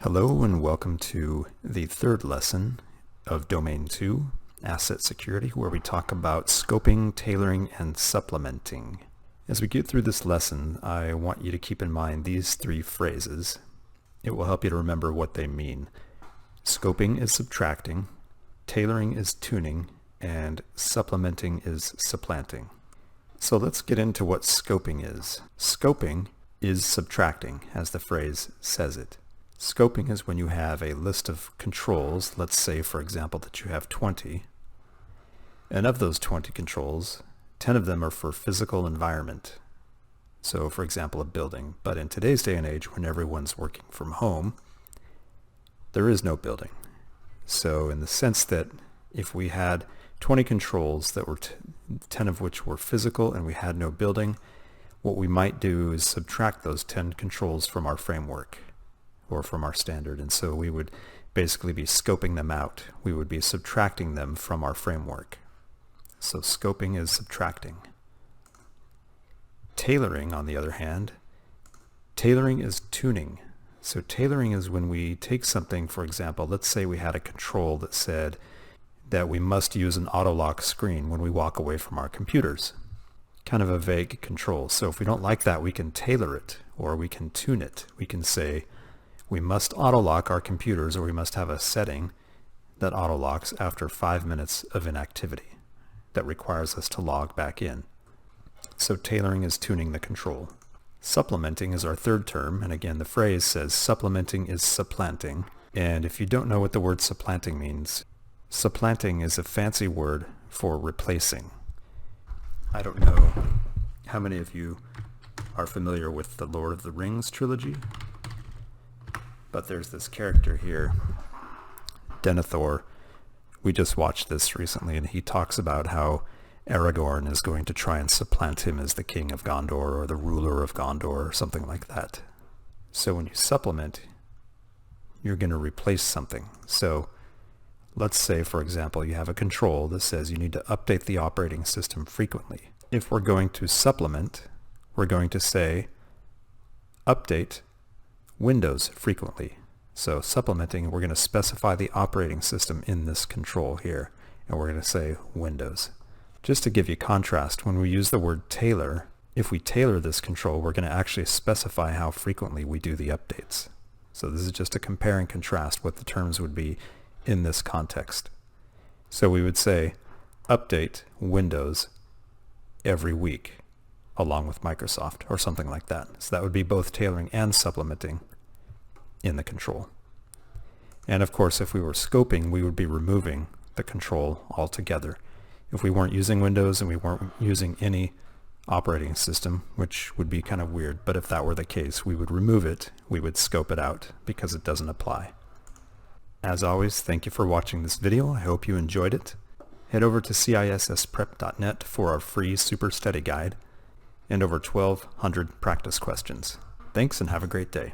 Hello and welcome to the third lesson of Domain 2, Asset Security, where we talk about scoping, tailoring, and supplementing. As we get through this lesson, I want you to keep in mind these three phrases. It will help you to remember what they mean. Scoping is subtracting, tailoring is tuning, and supplementing is supplanting. So let's get into what scoping is. Scoping is subtracting, as the phrase says it. Scoping is when you have a list of controls. Let's say, for example, that you have 20. And of those 20 controls, 10 of them are for physical environment. So, for example, a building. But in today's day and age, when everyone's working from home, there is no building. So in the sense that if we had 20 controls that were 10 of which were physical and we had no building, what we might do is subtract those 10 controls from our framework or from our standard, and so we would basically be scoping them out. We would be subtracting them from our framework. So scoping is subtracting. Tailoring, on the other hand, tailoring is tuning. So tailoring is when we take something, for example, let's say we had a control that said that we must use an auto lock screen when we walk away from our computers. Kind of a vague control. So if we don't like that, we can tailor it, or we can tune it. We can say, we must auto-lock our computers, or we must have a setting that auto-locks after 5 minutes of inactivity that requires us to log back in. So tailoring is tuning the control. Supplementing is our third term, and again the phrase says supplementing is supplanting. And if you don't know what the word supplanting means, supplanting is a fancy word for replacing. I don't know how many of you are familiar with the Lord of the Rings trilogy, but there's this character here, Denethor. We just watched this recently, and he talks about how Aragorn is going to try and supplant him as the king of Gondor or the ruler of Gondor or something like that. So when you supplement, you're going to replace something. So let's say, for example, you have a control that says you need to update the operating system frequently. If we're going to supplement, we're going to say update Windows frequently. So supplementing, we're going to specify the operating system in this control here, and we're going to say Windows. Just to give you contrast, when we use the word tailor, if we tailor this control, we're going to actually specify how frequently we do the updates. So this is just to compare and contrast what the terms would be in this context. So we would say update Windows every week along with Microsoft or something like that. So that would be both tailoring and supplementing in the control. And of course, if we were scoping, we would be removing the control altogether. If we weren't using Windows and we weren't using any operating system, which would be kind of weird, but if that were the case, we would remove it, we would scope it out because it doesn't apply. As always, thank you for watching this video. I hope you enjoyed it. Head over to CISSPrep.net for our free Super Study Guide and over 1,200 practice questions. Thanks and have a great day.